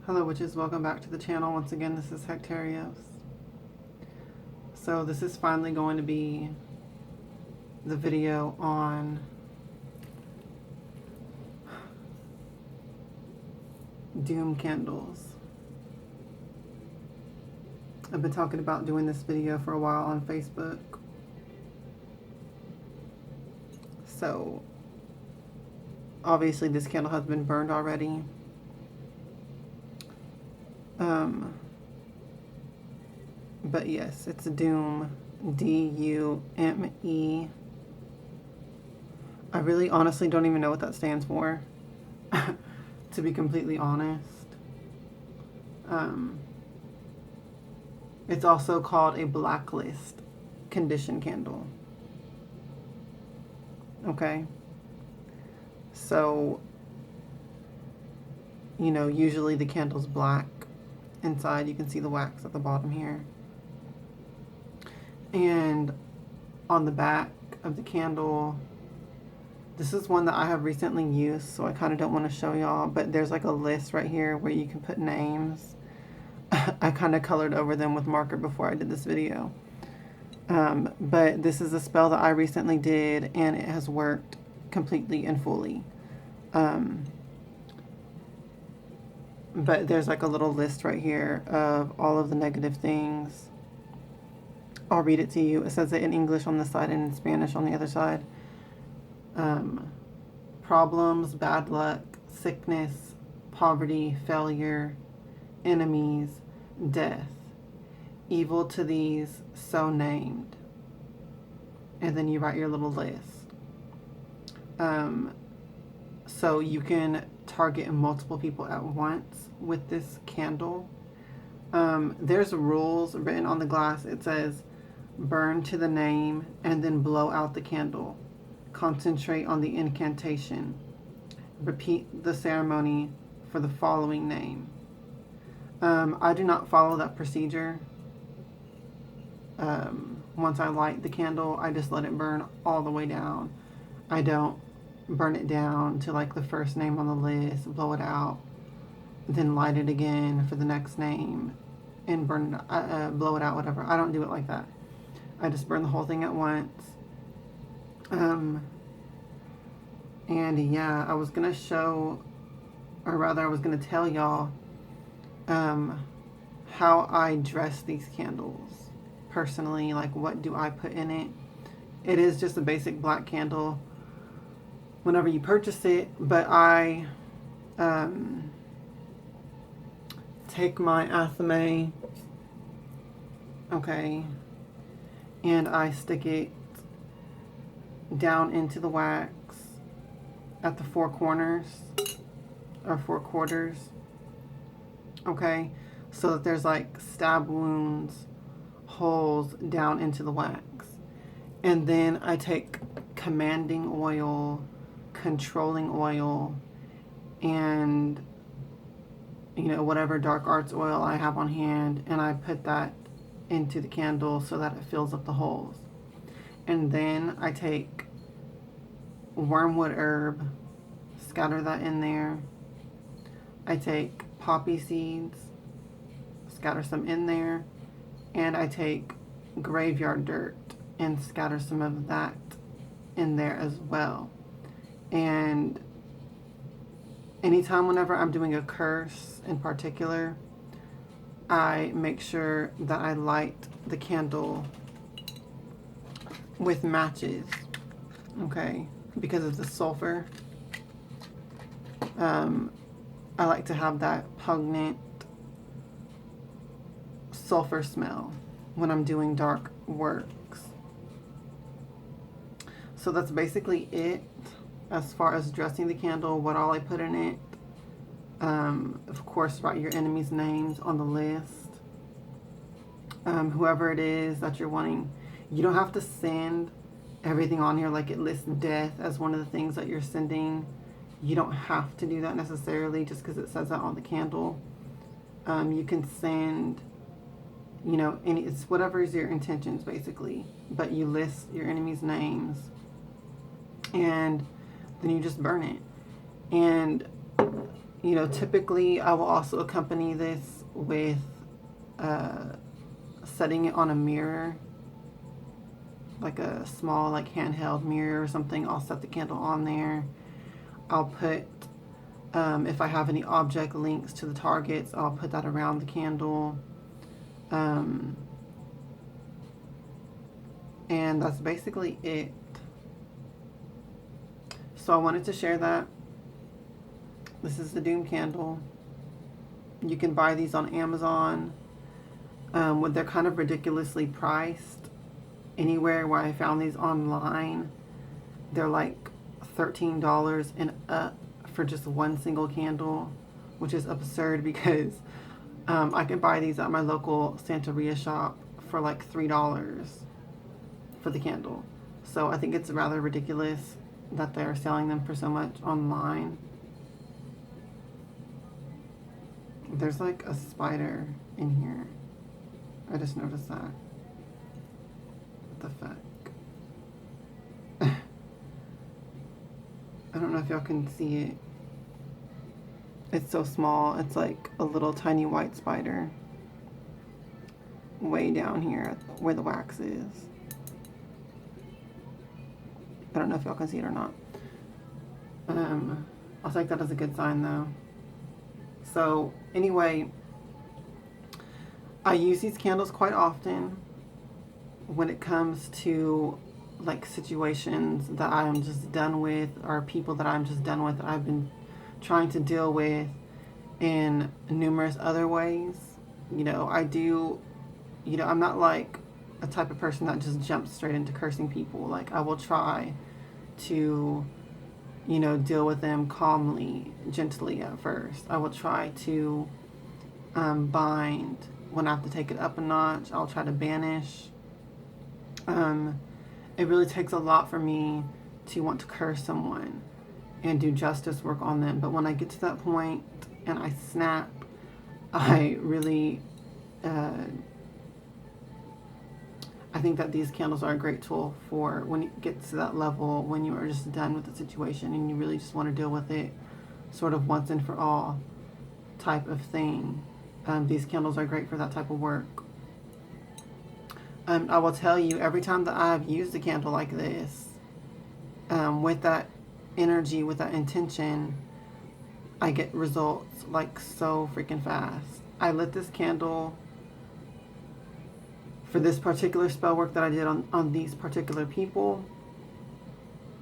Hello witches, welcome back to the channel. Once again, this is Hectarios. So this is finally going to be the video on DUME candles. I've been talking about doing this video for a while on Facebook. So obviously this candle has been burned already. But yes, it's a DUME, D-U-M-E. I really honestly don't even know what that stands for, to be completely honest. It's also called a Blacklist Condition Candle. Okay? So, you know, usually the candle's black inside. You can see the wax at the bottom here. And on the back of the candle, this is one that I have recently used, so I kind of don't want to show y'all, but there's like a list right here where you can put names. I kind of colored over them with marker before I did this video. But this is a spell that I recently did, and it has worked completely and fully. But there's like a little list right here of all of the negative things. I'll read it to you. It says it in English on this side and in Spanish on the other side. Problems, bad luck, sickness, poverty, failure, enemies, death. Evil to these, so named. And then you write your little list. So you can target multiple people at once with this candle. There's rules written on the glass. It says, burn to the name and then blow out the candle. Concentrate on the incantation. Repeat the ceremony for the following name. I do not follow that procedure. Once I light the candle, I just let it burn all the way down. I don't burn it down to like the first name on the list, blow it out, then light it again for the next name and burn it, blow it out, whatever. I don't do it like that. I just burn the whole thing at once. And yeah, I was gonna show, or rather I was gonna tell y'all how I dress these candles personally. Like, what do I put in it? It is just a basic black candle whenever you purchase it, but I take my athame, okay, and I stick it down into the wax at the four corners, or four quarters, okay, so that there's like stab wounds, holes down into the wax. And then I take commanding oil, controlling oil, and you know, whatever dark arts oil I have on hand, and I put that into the candle so that it fills up the holes. And then I take wormwood herb, scatter that in there. I take poppy seeds, scatter some in there, and I take graveyard dirt and scatter some of that in there as well. And anytime whenever I'm doing a curse in particular, I make sure that I light the candle with matches, okay, because of the sulfur. I like to have that pungent sulfur smell when I'm doing dark works. So that's basically it as far as dressing the candle, what all I put in it. Of course, write your enemies' names on the list. Whoever it is that you're wanting. You don't have to send everything on here, like it lists death as one of the things that you're sending. You don't have to do that necessarily just because it says that on the candle. You can send, you know, it's whatever is your intentions basically, but you list your enemies' names and then you just burn it. And You know, typically I will also accompany this with setting it on a mirror, like a small like handheld mirror or something. I'll set the candle on there. I'll put, if I have any object links to the targets, I'll put that around the candle. And that's basically it. So I wanted to share that. This is the DUME candle. You can buy these on Amazon. When they're kind of ridiculously priced. Anywhere where I found these online, they're like $13 and up for just one single candle, which is absurd because I can buy these at my local Santeria shop for like $3 for the candle. So I think it's rather ridiculous that they're selling them for so much online. There's like a spider in here. I just noticed that. What the fuck? I don't know if y'all can see it. It's so small. It's like a little tiny white spider. Way down here where the wax is. I don't know if y'all can see it or not. I'll take that as a good sign though. So anyway, I use these candles quite often when it comes to like situations that I'm just done with, or people that I'm just done with that I've been trying to deal with in numerous other ways. You know, I do, you know, I'm not like a type of person that just jumps straight into cursing people. Like I will try to, you know, deal with them calmly, gently at first. I will try to bind. When I have to take it up a notch, I'll try to banish. It really takes a lot for me to want to curse someone and do justice work on them. But when I get to that point and I snap, I really, I think that these candles are a great tool for when it gets to that level, when you are just done with the situation and you really just want to deal with it sort of once and for all type of thing. These candles are great for that type of work. I will tell you, every time that I've used a candle like this, with that energy, with that intention, I get results like so freaking fast. I lit this candle for this particular spell work that I did on these particular people.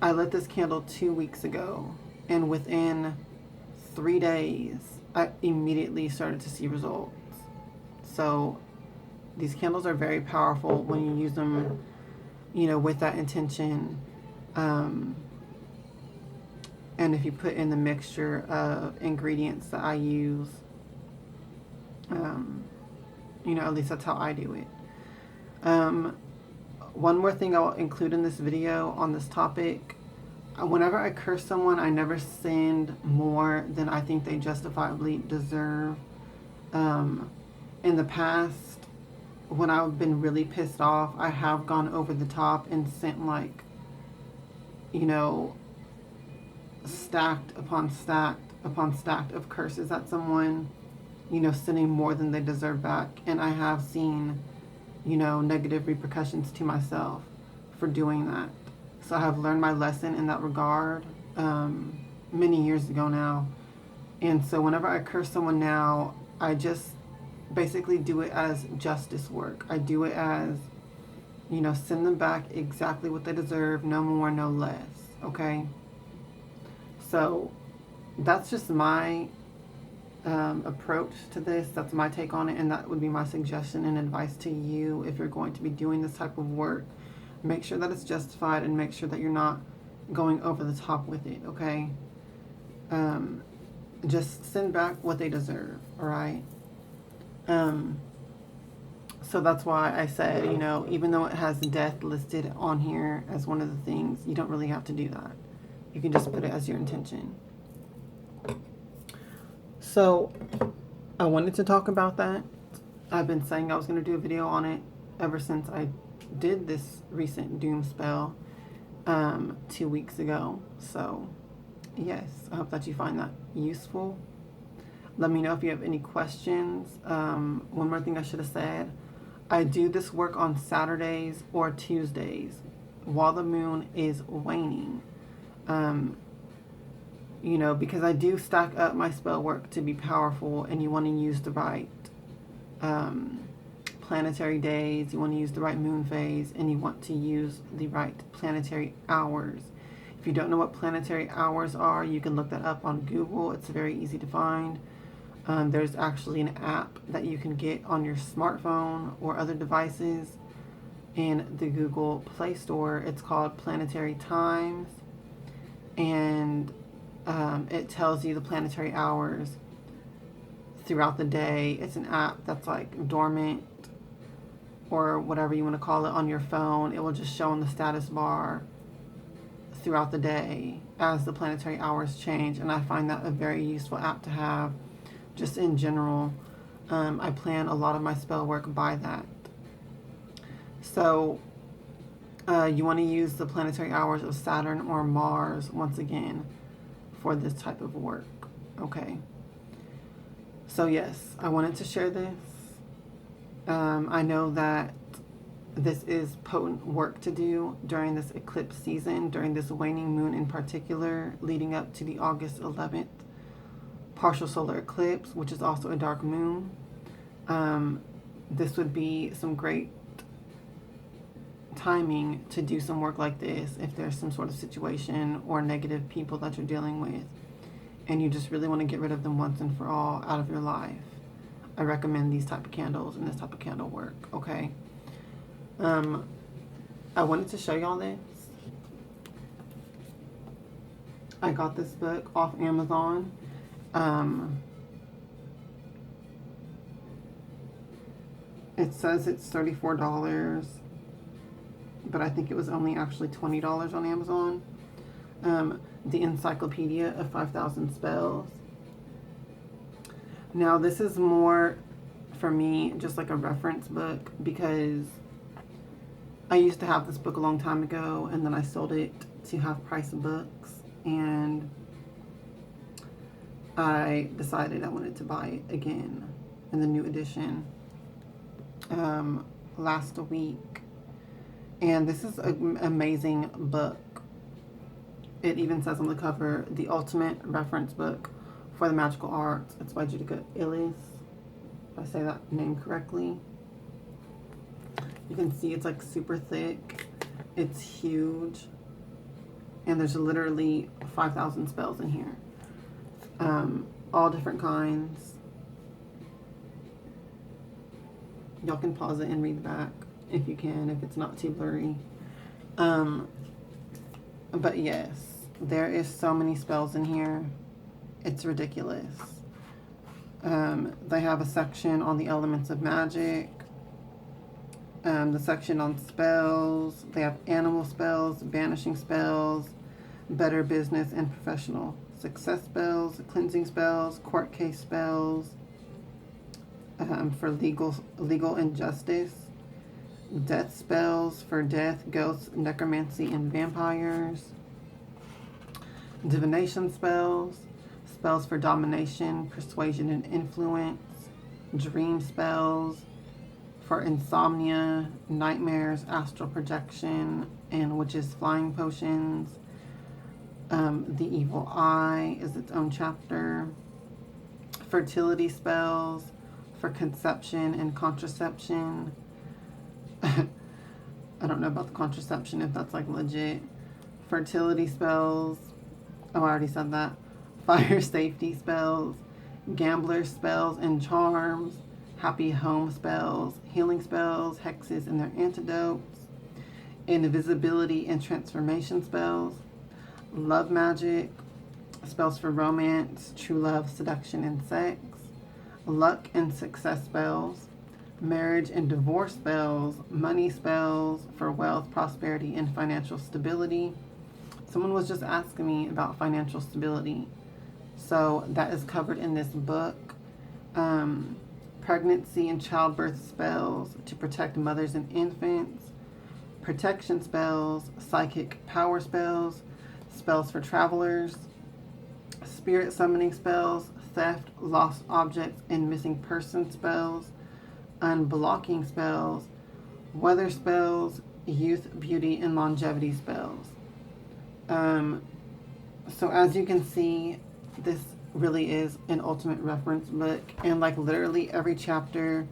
I lit this candle 2 weeks ago, and within 3 days, I immediately started to see results. So these candles are very powerful when you use them, you know, with that intention. And if you put in the mixture of ingredients that I use, you know, at least that's how I do it. One more thing I'll include in this video on this topic. Whenever I curse someone, I never send more than I think they justifiably deserve. In the past, when I've been really pissed off, I have gone over the top and sent like, you know, stacked upon stacked upon stacked of curses at someone, you know, sending more than they deserve back. And I have seen, you know, negative repercussions to myself for doing that. So I have learned my lesson in that regard many years ago now. And so whenever I curse someone now, I just basically do it as justice work. I do it as, you know, send them back exactly what they deserve, no more, no less, okay? So that's just my approach to this. That's my take on it, and that would be my suggestion and advice to you if you're going to be doing this type of work. Make sure that it's justified and make sure that you're not going over the top with it, okay? Just send back what they deserve, all right? So that's why I said, you know, even though it has death listed on here as one of the things, you don't really have to do that. You can just put it as your intention. So I wanted to talk about that. I've been saying I was going to do a video on it ever since I did this recent DUME spell 2 weeks ago. So yes, I hope that you find that useful. Let me know if you have any questions. One more thing I should have said. I do this work on Saturdays or Tuesdays while the moon is waning. You know, because I do stack up my spell work to be powerful, and you want to use the right planetary days, you want to use the right moon phase, and you want to use the right planetary hours. If you don't know what planetary hours are, you can look that up on Google. It's very easy to find. There's actually an app that you can get on your smartphone or other devices in the Google Play Store. It's called Planetary Times, and it tells you the planetary hours throughout the day. It's an app that's like dormant or whatever you want to call it on your phone. It will just show on the status bar throughout the day as the planetary hours change, and I find that a very useful app to have just in general. I plan a lot of my spell work by that. So you want to use the planetary hours of Saturn or Mars once again for this type of work. Okay. So yes, I wanted to share this. I know that this is potent work to do during this eclipse season, during this waning moon in particular, leading up to the August 11th partial solar eclipse, which is also a dark moon. This would be some great timing to do some work like this if there's some sort of situation or negative people that you're dealing with, and you just really want to get rid of them once and for all out of your life. I recommend these type of candles and this type of candle work, okay? I wanted to show y'all this. I got this book off Amazon. It says it's $34, but I think it was only actually $20 on Amazon. The Encyclopedia of 5,000 Spells. Now, this is more, for me, just like a reference book, because I used to have this book a long time ago, and then I sold it to Half Price Books, and I decided I wanted to buy it again in the new edition last week. And this is an amazing book. It even says on the cover, the ultimate reference book for the magical arts. It's by Judica Illes, if I say that name correctly. You can see it's like super thick. It's huge. And there's literally 5,000 spells in here. All different kinds. Y'all can pause it and read the back if you can, if it's not too blurry. But yes, there is so many spells in here. It's ridiculous. They have a section on the elements of magic. The section on spells. They have animal spells, banishing spells, better business and professional success spells, cleansing spells, court case spells, for legal injustice, death spells for death, ghosts, necromancy, and vampires, divination spells, spells for domination, persuasion, and influence, dream spells for insomnia, nightmares, astral projection, and witches' flying potions. The evil eye is its own chapter. Fertility spells for conception and contraception. I don't know about the contraception, if that's like legit. Fertility spells. Oh, I already said that. Fire safety spells. Gambler spells and charms. Happy home spells. Healing spells, hexes and their antidotes. Invisibility and transformation spells. Love magic. Spells for romance, true love, seduction, and sex. Luck and success spells. Marriage and divorce spells. Money spells for wealth, prosperity, and financial stability. Someone was just asking me about financial stability. So that is covered in this book. Pregnancy and childbirth spells to protect mothers and infants. Protection spells. Psychic power spells. Spells for travelers. Spirit summoning spells. theft, lost objects, and missing person spells, unblocking spells, weather spells, youth, beauty, and longevity spells. So as you can see, this really is an ultimate reference book, and like literally every chapter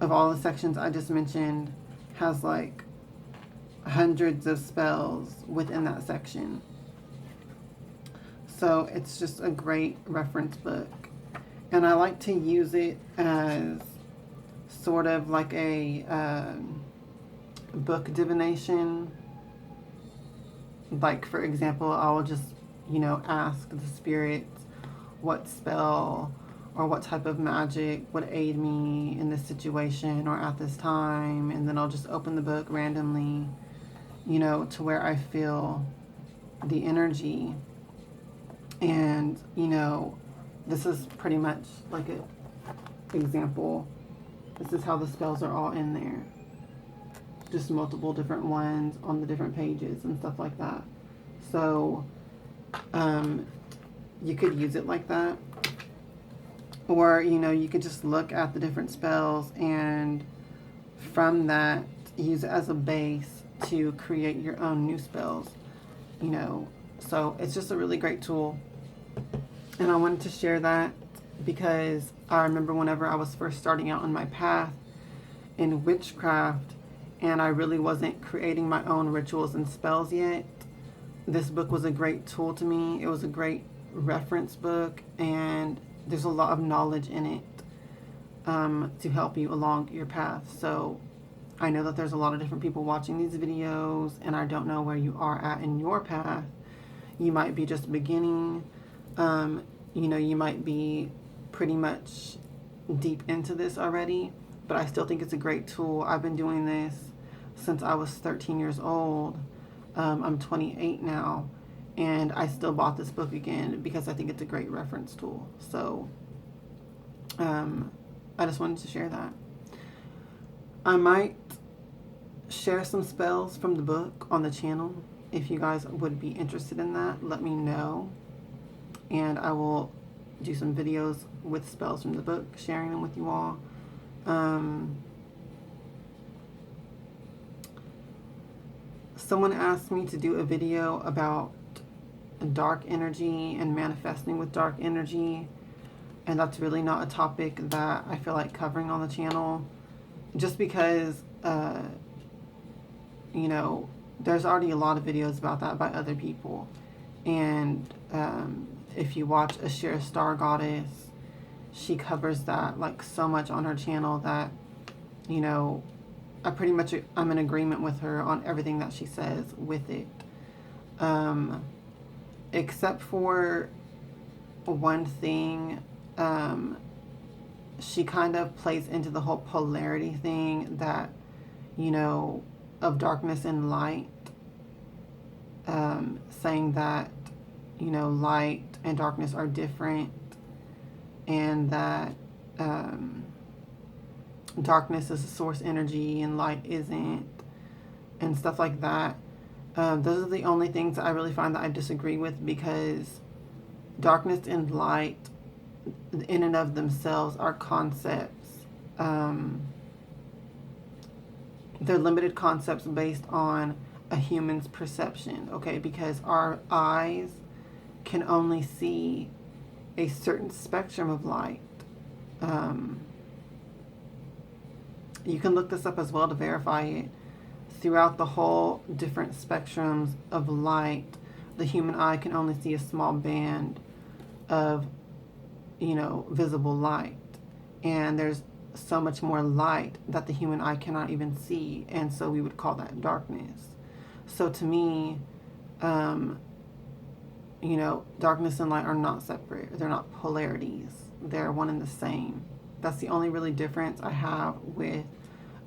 of all the sections I just mentioned has like hundreds of spells within that section. So it's just a great reference book, and I like to use it as sort of like a book divination. Like, for example, I will just, you know, ask the spirits what spell or what type of magic would aid me in this situation or at this time, and then I'll just open the book randomly, you know, to where I feel the energy. And, you know, this is pretty much like an example. This is how the spells are all in there. Just multiple different ones on the different pages and stuff like that. So, you could use it like that. Or, you know, you could just look at the different spells and from that, use it as a base to create your own new spells, you know. So it's just a really great tool. And I wanted to share that because I remember whenever I was first starting out on my path in witchcraft and I really wasn't creating my own rituals and spells yet, this book was a great tool to me. It was a great reference book, and there's a lot of knowledge in it to help you along your path. So I know that there's a lot of different people watching these videos, and I don't know where you are at in your path. You might be just beginning. You know, you might be pretty much deep into this already, but I still think it's a great tool. I've been doing this since I was 13 years old. I'm 28 now, and I still bought this book again because I think it's a great reference tool. So I just wanted to share that. I might share some spells from the book on the channel. If you guys would be interested in that, let me know. And I will do some videos with spells from the book, sharing them with you all. Someone asked me to do a video about dark energy and manifesting with dark energy. And that's really not a topic that I feel like covering on the channel. Just because, you know, there's already a lot of videos about that by other people. And if you watch A Sheer Star Goddess, she covers that like so much on her channel that, you know, I'm in agreement with her on everything that she says with it. Except for one thing, she kind of plays into the whole polarity thing that, you know, of darkness and light, saying that, you know, light and darkness are different, and that darkness is a source energy and light isn't, and stuff like that. Those are the only things that I really find that I disagree with, because darkness and light in and of themselves are concepts. They're limited concepts based on a human's perception, okay? Because our eyes can only see a certain spectrum of light. You can look this up as well to verify it. Throughout the whole different spectrums of light, the human eye can only see a small band of, you know, visible light. And there's so much more light that the human eye cannot even see, and so we would call that darkness. So to me, you know, darkness and light are not separate. They're not polarities. They're one and the same. That's the only really difference I have with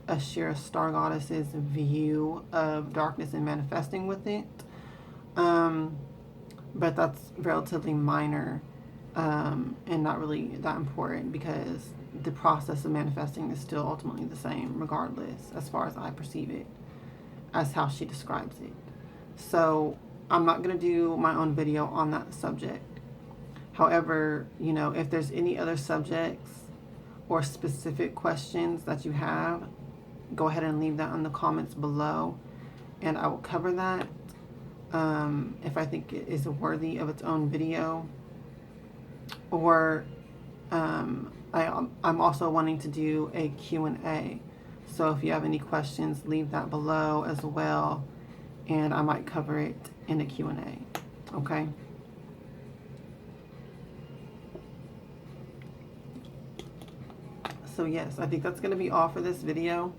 A Sheer Star Goddess's view of darkness and manifesting with it. But that's relatively minor, and not really that important, because the process of manifesting is still ultimately the same regardless, as far as I perceive it, as how she describes it. So I'm not going to do my own video on that subject. However, you know, if there's any other subjects or specific questions that you have, go ahead and leave that in the comments below, and I will cover that if I think it is worthy of its own video. Or I'm also wanting to do a Q&A. So if you have any questions, leave that below as well, and I might cover it in a Q&A. Okay? So yes, I think that's going to be all for this video.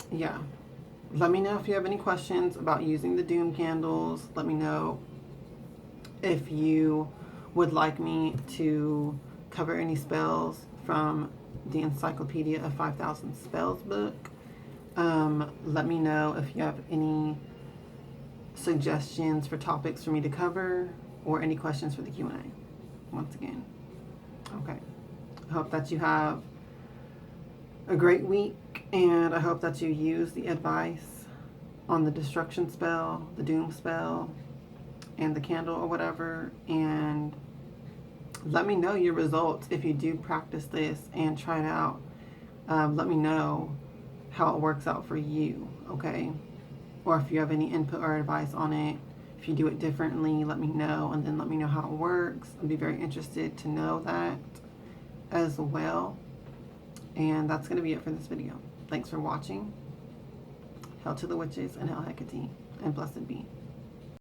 Yeah. Let me know if you have any questions about using the DUME candles. Let me know if you would like me to cover any spells from the Encyclopedia of 5,000 Spells book. Let me know if you have any suggestions for topics for me to cover, or any questions for the Q&A. Once again. Okay. I hope that you have a great week, and I hope that you use the advice on the destruction spell, the doom spell, and the candle or whatever, and let me know your results if you do practice this and try it out. Let me know how it works out for you, okay? Or if you have any input or advice on it. If you do it differently, let me know, and then let me know how it works. I'd be very interested to know that as well. And that's going to be it for this video. Thanks for watching. Hail to the witches and Hail Hecate, and blessed be.